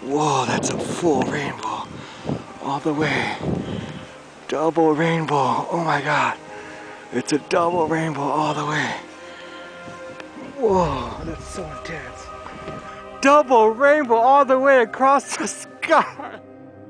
Whoa, that's a full rainbow. All the way. Double rainbow. Oh my god. It's a double rainbow all the way. Whoa, that's so intense. Double rainbow all the way across the sky.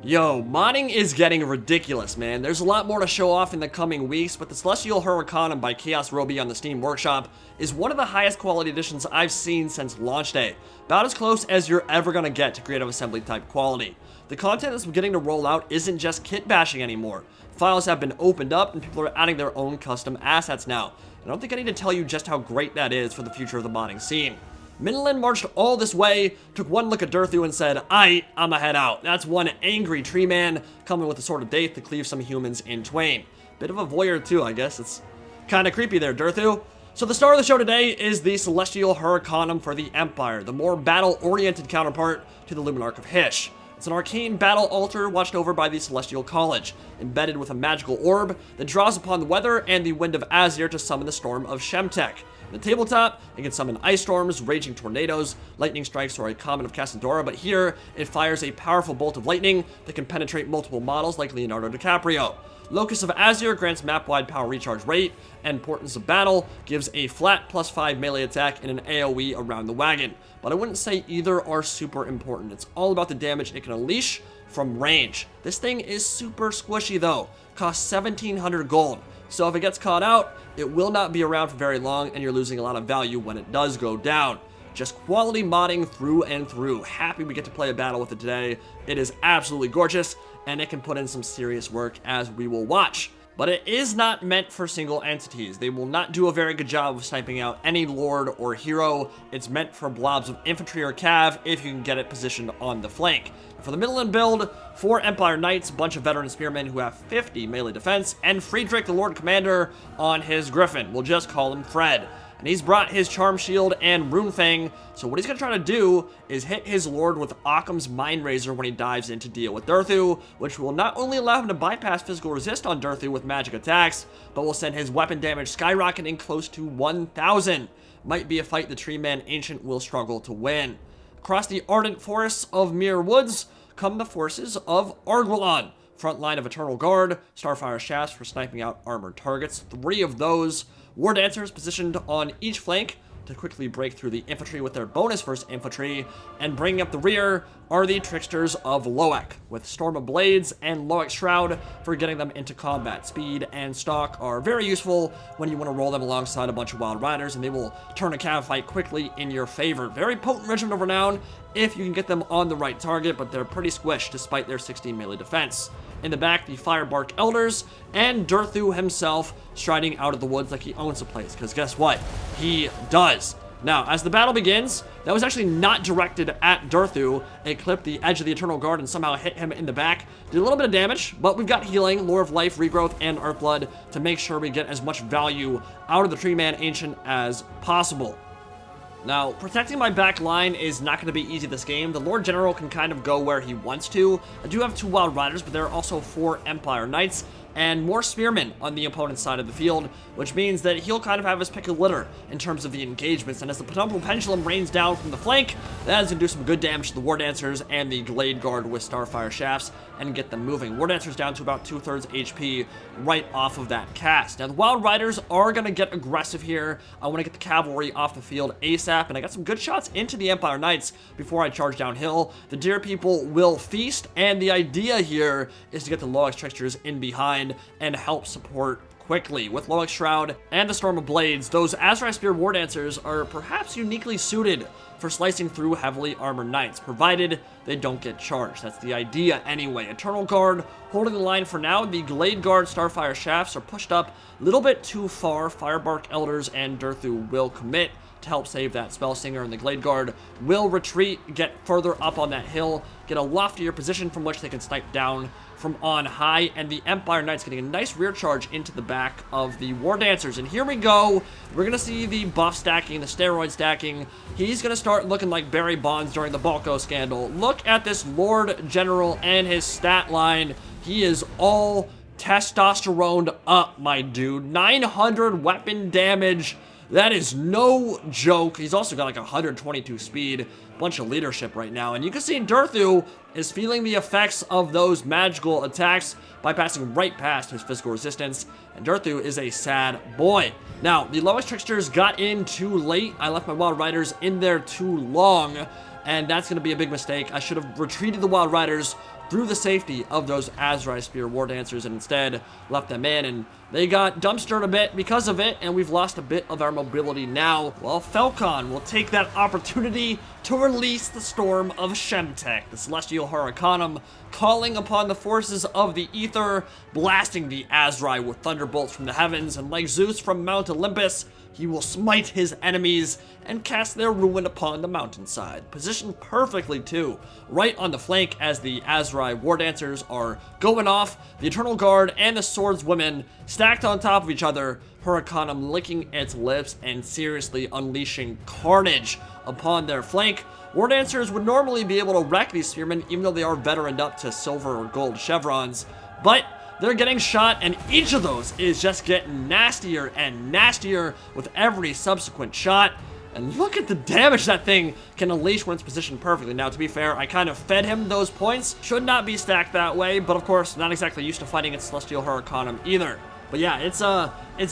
Yo, modding is getting ridiculous, man. There's a lot more to show off in the coming weeks, but the Celestial Hurricanum by Chaos Roby on the Steam Workshop is one of the highest quality additions I've seen since launch day. About as close as you're ever gonna get to creative assembly type quality. The content that's beginning to roll out isn't just kit bashing anymore. Files have been opened up and people are adding their own custom assets now. I don't think I need to tell you just how great that is for the future of the modding scene. Middenland marched all this way, took one look at Durthu and said, I'ma head out. That's one angry tree man coming with a sword of death to cleave some humans in twain. Bit of a voyeur too, I guess. It's kinda creepy there, Durthu. So the star of the show today is the Celestial Hurricanum for the Empire, the more battle-oriented counterpart to the Luminarch of Hysh. It's an arcane battle altar watched over by the Celestial College, embedded with a magical orb that draws upon the weather and the wind of Azir to summon the storm of Shemtek. In the tabletop, it can summon ice storms, raging tornadoes, lightning strikes, or a comet of Cassadora, but here, it fires a powerful bolt of lightning that can penetrate multiple models like Leonardo DiCaprio. Locus of Azir grants map-wide power recharge rate, and Portents of Battle gives a flat +5 melee attack and an AoE around the wagon. But I wouldn't say either are super important. It's all about the damage it can unleash from range. This thing is super squishy though, costs 1700 gold. So if it gets caught out, it will not be around for very long and you're losing a lot of value when it does go down. Just quality modding through and through. Happy we get to play a battle with it today. It is absolutely gorgeous and it can put in some serious work as we will watch. But it is not meant for single entities. They will not do a very good job of sniping out any lord or hero. It's meant for blobs of infantry or cav if you can get it positioned on the flank. For the Middenland build, 4 Empire Knights, a bunch of veteran spearmen who have 50 melee defense, and Friedrich the Lord Commander on his Griffin. We'll just call him Fred. And he's brought his Charm Shield and Rune Fang, so what he's going to try to do is hit his lord with Occam's Mind Razor when he dives in to deal with Durthu, which will not only allow him to bypass physical resist on Durthu with magic attacks, but will send his weapon damage skyrocketing close to 1000. Might be a fight the Tree Man Ancient will struggle to win. Across the ardent forests of Mere Woods come the forces of Argwylon. Front line of Eternal Guard, Starfire Shafts for sniping out armored targets, 3 of those. War Dancers positioned on each flank to quickly break through the infantry with their bonus versus infantry, and bringing up the rear are the Tricksters of Loek, with Storm of Blades and Loek Shroud for getting them into combat. Speed and Stalk are very useful when you want to roll them alongside a bunch of Wild Riders, and they will turn a cav fight quickly in your favor. Very potent Regiment of Renown if you can get them on the right target, but they're pretty squished despite their 16 melee defense. In the back, the Firebark Elders, and Durthu himself striding out of the woods like he owns the place, because guess what? He does. Now, as the battle begins, that was actually not directed at Durthu. It clipped the edge of the Eternal Guard and somehow hit him in the back. Did a little bit of damage, but we've got healing, Lore of Life, Regrowth, and Earthblood to make sure we get as much value out of the Tree Man Ancient as possible. Now, protecting my back line is not going to be easy this game. The Lord General can kind of go where he wants to. I do have 2 Wild Riders, but there are also 4 Empire Knights and more spearmen on the opponent's side of the field, which means that he'll kind of have his pick of litter in terms of the engagements. And as the Penumbral Pendulum rains down from the flank, that is going to do some good damage to the War Dancers and the Glade Guard with Starfire Shafts and get them moving. War Dancers down to about 2/3 HP right off of that cast. Now, the Wild Riders are going to get aggressive here. I want to get the cavalry off the field ASAP, and I got some good shots into the Empire Knights before I charge downhill. The Deer People will feast, and the idea here is to get the Loex Tricksters in behind and help support quickly. With Loex Shroud and the Storm of Blades, those Azrai Spear War Dancers are perhaps uniquely suited for slicing through heavily armored knights, provided they don't get charged. That's the idea anyway. Eternal Guard holding the line for now. The Glade Guard Starfire Shafts are pushed up a little bit too far. Firebark Elders and Durthu will commit to help save that Spellsinger, and the Glade Guard will retreat, get further up on that hill, get a loftier position from which they can snipe down from on high, and the Empire Knights getting a nice rear charge into the back of the War Dancers. And here we go. We're going to see the buff stacking, the steroid stacking. He's going to start looking like Barry Bonds during the Balco scandal. Look at this Lord General and his stat line. He is all testosterone up, my dude. 900 weapon damage That is no joke. He's also got like 122 speed, bunch of leadership right now. And you can see Durthu is feeling the effects of those magical attacks by passing right past his physical resistance. And Durthu is a sad boy. Now, the lowest tricksters got in too late. I left my Wild Riders in there too long, and that's going to be a big mistake. I should have retreated the Wild Riders through the safety of those Azrai Spear War Dancers and instead left them in, and they got dumpstered a bit because of it, and we've lost a bit of our mobility now. Well, Falcon will take that opportunity to release the Storm of Shemtek, the Celestial Hurricanum, calling upon the forces of the Ether, blasting the Azrai with thunderbolts from the heavens, and like Zeus from Mount Olympus, he will smite his enemies and cast their ruin upon the mountainside. Positioned perfectly, too, right on the flank as the Azrai War Dancers are going off. The Eternal Guard and the Swordswomen stacked on top of each other, Hurricanum licking its lips and seriously unleashing carnage upon their flank. War Dancers would normally be able to wreck these Spearmen, even though they are veteraned up to silver or gold chevrons, but they're getting shot, and each of those is just getting nastier and nastier with every subsequent shot. And look at the damage that thing can unleash when it's positioned perfectly. Now, to be fair, I kind of fed him those points. Should not be stacked that way, but of course, not exactly used to fighting its Celestial Hurricanum either. But yeah, it's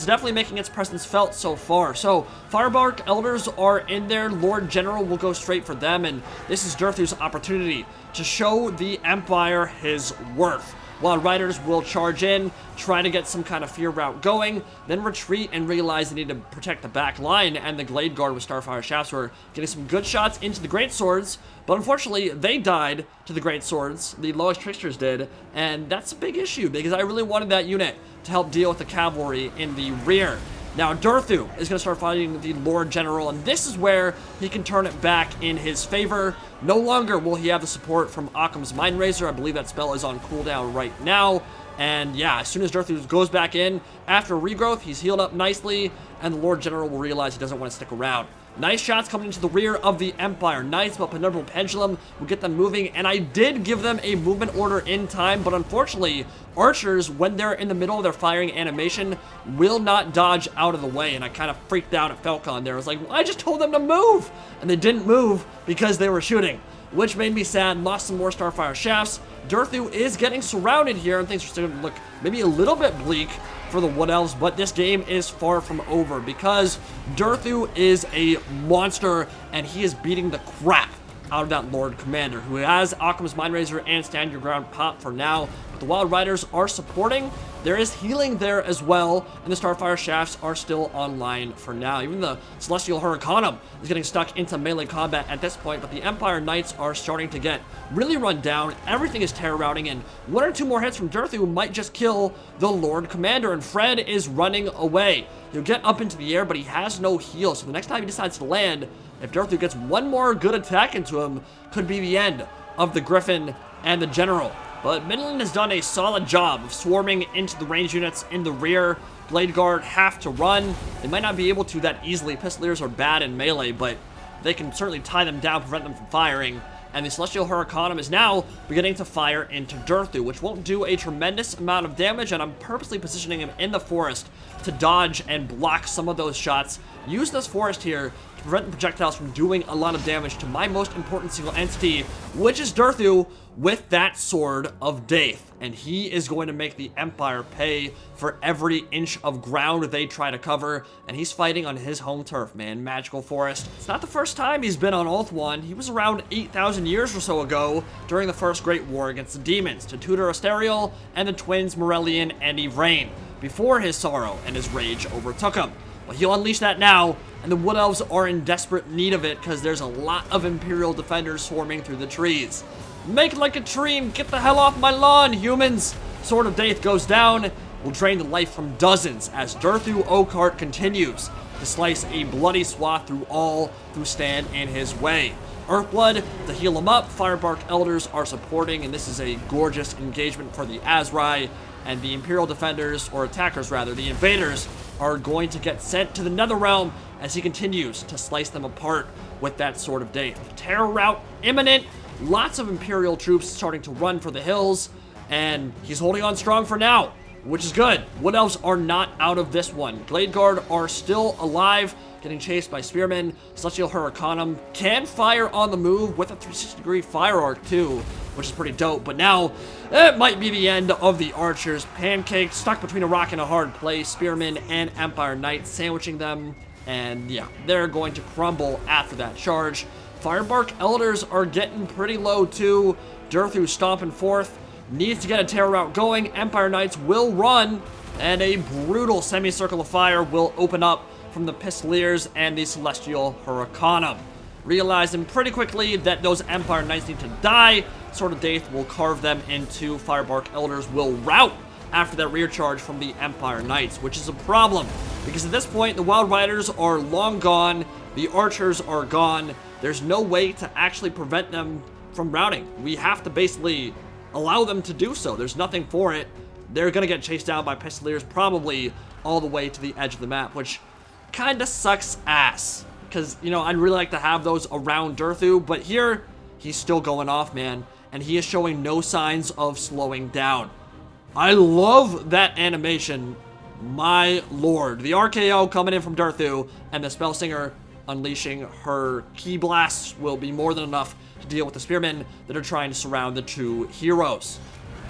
definitely making its presence felt so far. So, Firebark Elders are in there. Lord General will go straight for them, and this is Durthu's opportunity to show the Empire his worth. Wild Riders will charge in, try to get some kind of fear route going, then retreat and realize they need to protect the back line, and the Glade Guard with Starfire Shafts were getting some good shots into the Great Swords, but unfortunately they died to the Great Swords, the lowest Tricksters did, and that's a big issue because I really wanted that unit to help deal with the cavalry in the rear. Now, Durthu is going to start fighting the Lord General, and this is where he can turn it back in his favor. No longer will he have the support from Occam's Mindrazor. I believe that spell is on cooldown right now. And yeah, as soon as Durthu goes back in, after regrowth, he's healed up nicely, and the Lord General will realize he doesn't want to stick around. Nice shots coming into the rear of the Empire Knights, but Penumbral Pendulum will get them moving, and I did give them a movement order in time, but unfortunately, archers, when they're in the middle of their firing animation, will not dodge out of the way, and I kind of freaked out at Falcon there. I was like, well, I just told them to move, and they didn't move because they were shooting, which made me sad. Lost some more Starfire Shafts. Durthu is getting surrounded here, and things are starting to look maybe a little bit bleak for the Wood Elves, but this game is far from over because Durthu is a monster, and he is beating the crap out of that Lord Commander, who has Occam's Mindrazor and Stand Your Ground pop for now, but the Wild Riders are supporting. There is healing there as well, and the Starfire Shafts are still online for now. Even the Celestial Hurricanum is getting stuck into melee combat at this point, but the Empire Knights are starting to get really run down. Everything is terror routing, and one or two more hits from Durthu might just kill the Lord Commander, and Fred is running away. He'll get up into the air, but he has no heal, so the next time he decides to land, if Durthu gets one more good attack into him, could be the end of the Griffin and the General. But Middenland has done a solid job of swarming into the range units in the rear. Blade Guard have to run. They might not be able to that easily. Pistoliers are bad in melee, but they can certainly tie them down, prevent them from firing. And the Celestial Hurricanum is now beginning to fire into Durthu, which won't do a tremendous amount of damage, and I'm purposely positioning him in the forest to dodge and block some of those shots. Use this forest here to prevent the projectiles from doing a lot of damage to my most important single entity, which is Durthu with that Sword of Daith. And he is going to make the Empire pay for every inch of ground they try to cover, and he's fighting on his home turf, man. Magical Forest. It's not the first time he's been on Ulthuan. He was around 8,000 years or so ago during the First Great War against the demons, to tutor Asterial and the twins Morellian and Yvraine, before his sorrow and his rage overtook him. But he'll unleash that now, and the Wood Elves are in desperate need of it because there's a lot of Imperial defenders swarming through the trees. Make like a tree and get the hell off my lawn, humans! Sword of Daith goes down, will drain the life from dozens as Durthu Oakheart continues to slice a bloody swath through all who stand in his way. Earthblood to heal him up. Firebark Elders are supporting, and this is a gorgeous engagement for the Azrai, and the Imperial defenders, or attackers rather, the invaders, are going to get sent to the Netherrealm as he continues to slice them apart with that Sword of Daith. Terror rout imminent. Lots of Imperial troops starting to run for the hills, and he's holding on strong for now. which is good. Wood Elves are not out of this one. Glade Guard are still alive, getting chased by Spearmen. Celestial Hurricanum can fire on the move with a 360-degree fire arc too, which is pretty dope. But now, it might be the end of the archers. Pancake stuck between a rock and a hard place. Spearmen and Empire Knights sandwiching them. And yeah, they're going to crumble after that charge. Firebark Elders are getting pretty low too. Durthu stomping forth. Needs to get a terror route going. Empire Knights will run. And a brutal semicircle of fire will open up from the Pistoliers and the Celestial Hurricanum. Realizing pretty quickly that those Empire Knights need to die, Sword of Death will carve them into. Firebark Elders will rout after that rear charge from the Empire Knights, which is a problem, because at this point, the Wild Riders are long gone, the Archers are gone, there's no way to actually prevent them from routing. We have to basically allow them to do so. There's nothing for it. They're gonna get chased down by Pistoliers probably all the way to the edge of the map, which kinda sucks ass, because, you know, I'd really like to have those around Durthu, but here, he's still going off, man, and he is showing no signs of slowing down. I love that animation, my lord. The RKO coming in from Durthu, and the Spellsinger unleashing her Key Blasts will be more than enough to deal with the Spearmen that are trying to surround the two heroes.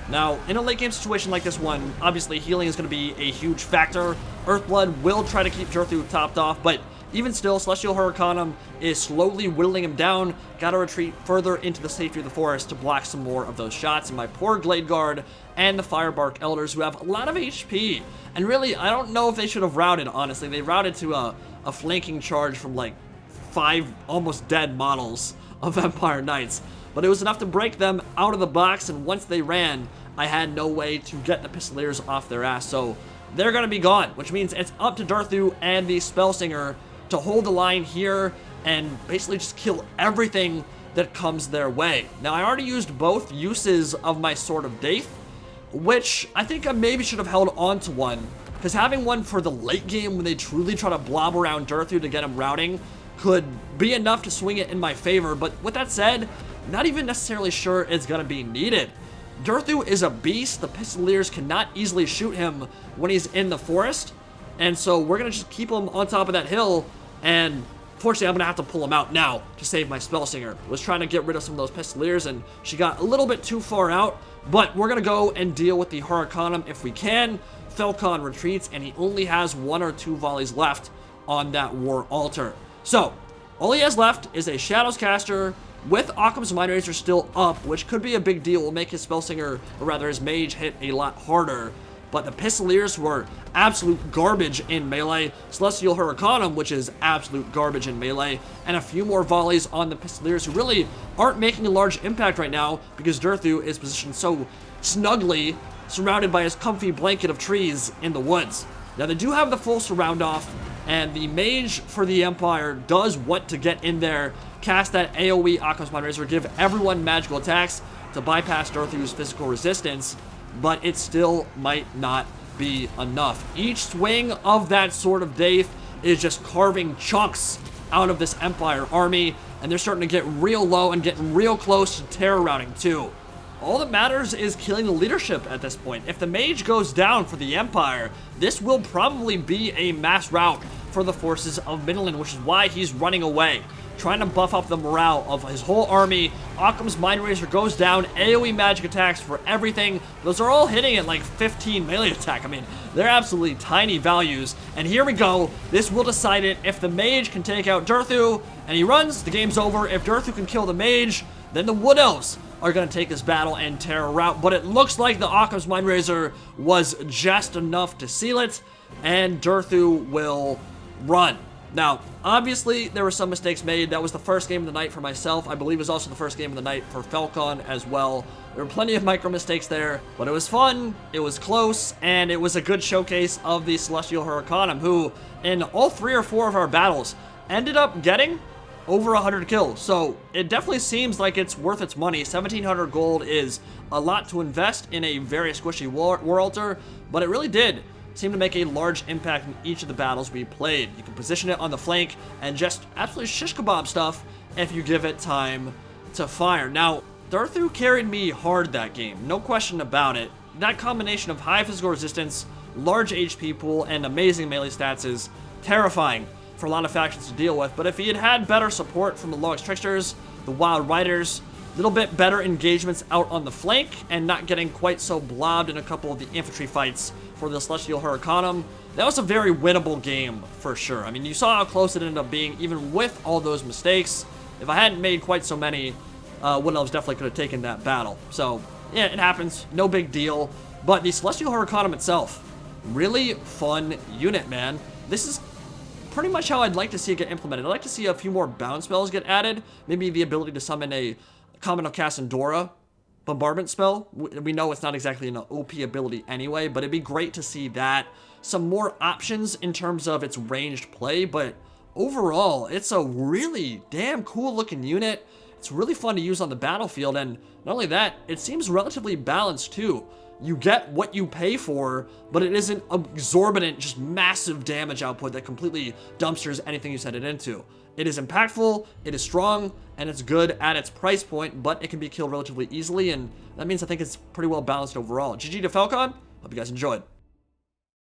Now, in a late game situation like this one, obviously healing is going to be a huge factor. Earthblood will try to keep Durthu topped off, but even still, Celestial Hurricanum is slowly whittling him down. Gotta retreat further into the safety of the forest to block some more of those shots. And my poor Glade Guard and the Firebark Elders, who have a lot of HP. And really, I don't know if they should have routed, honestly. They routed to a flanking charge from like 5 almost dead models of Empire Knights. But it was enough to break them out of the box, and once they ran, I had no way to get the Pistoliers off their ass. So they're gonna be gone, which means it's up to Durthu and the Spellsinger to hold the line here and basically just kill everything that comes their way. Now, I already used both uses of my Sword of Death, which I think I maybe should have held on to one, because having one for the late game when they truly try to blob around Durthu to get him routing could be enough to swing it in my favor. But with that said, not even necessarily sure it's gonna be needed. Durthu is a beast. The Pistoliers cannot easily shoot him when he's in the forest, and so we're going to just keep him on top of that hill, and fortunately I'm going to have to pull him out now to save my Spellsinger. Was trying to get rid of some of those Pistoliers, and she got a little bit too far out, but we're going to go and deal with the Hurricanum if we can. Falcon retreats, and he only has 1 or 2 volleys left on that War Altar. So, all he has left is a Shadows Caster with Occam's Mindrazor still up, which could be a big deal. Will make his Spellsinger, or rather his Mage, hit a lot harder. But the Pistoliers, who are absolute garbage in melee, Celestial Hurricanum, which is absolute garbage in melee, and a few more volleys on the Pistoliers, who really aren't making a large impact right now because Durthu is positioned so snugly, surrounded by his comfy blanket of trees in the woods. Now, they do have the full surround off, and the Mage for the Empire does want to get in there, cast that AoE Occam's Mindrazor, give everyone magical attacks to bypass Durthu's physical resistance, but it still might not be enough. Each swing of that Sword of Death is just carving chunks out of this Empire army, and they're starting to get real low and getting real close to terror routing too. All that matters is killing the leadership at this point. If the Mage goes down for the Empire, this will probably be a mass rout for the forces of Middenland, which is why he's running away, trying to buff up the morale of his whole army. Occam's Mindrazor goes down, AoE magic attacks for everything. Those are all hitting at like 15 melee attack. I mean, they're absolutely tiny values. And here we go. This will decide it. If the Mage can take out Durthu and he runs, the game's over. If Durthu can kill the Mage, then the Wood Elves are going to take this battle and tear a rout. But it looks like the Occam's Mindrazor was just enough to seal it, and Durthu will run. Now, obviously, there were some mistakes made. That was the first game of the night for myself. I believe it was also the first game of the night for Falcon as well. There were plenty of micro mistakes there, but it was fun, it was close, and it was a good showcase of the Celestial Hurricanum, who, in all 3 or 4 of our battles, ended up getting over 100 kills. So it definitely seems like it's worth its money. 1,700 gold is a lot to invest in a very squishy war altar, but it really did seem to make a large impact in each of the battles we played. You can position it on the flank and just absolutely shish kebab stuff if you give it time to fire. Now, Durthu carried me hard that game, no question about it, that combination of high physical resistance, large HP pool, and amazing melee stats is terrifying for a lot of factions to deal with. But if he had had better support from the Log's Tricksters, the Wild Riders, a little bit better engagements out on the flank, and not getting quite so blobbed in a couple of the infantry fights for the Celestial Hurricanum, that was a very winnable game for sure. I mean, you saw how close it ended up being, even with all those mistakes. If I hadn't made quite so many, Wood Elves definitely could have taken that battle. So, yeah, it happens. No big deal. But the Celestial Hurricanum itself, really fun unit, man. This is pretty much how I'd like to see it get implemented. I'd like to see a few more bound spells get added. Maybe the ability to summon a Common of Cassandora bombardment spell. We know it's not exactly an OP ability anyway, but it'd be great to see that. Some more options in terms of its ranged play, but overall, it's a really damn cool looking unit. It's really fun to use on the battlefield, and not only that, it seems relatively balanced too. You get what you pay for, but it isn't exorbitant, just massive damage output that completely dumpsters anything you set it into. It is impactful, it is strong, and it's good at its price point, but it can be killed relatively easily, and that means I think it's pretty well balanced overall. GG to Falcon. Hope you guys enjoyed.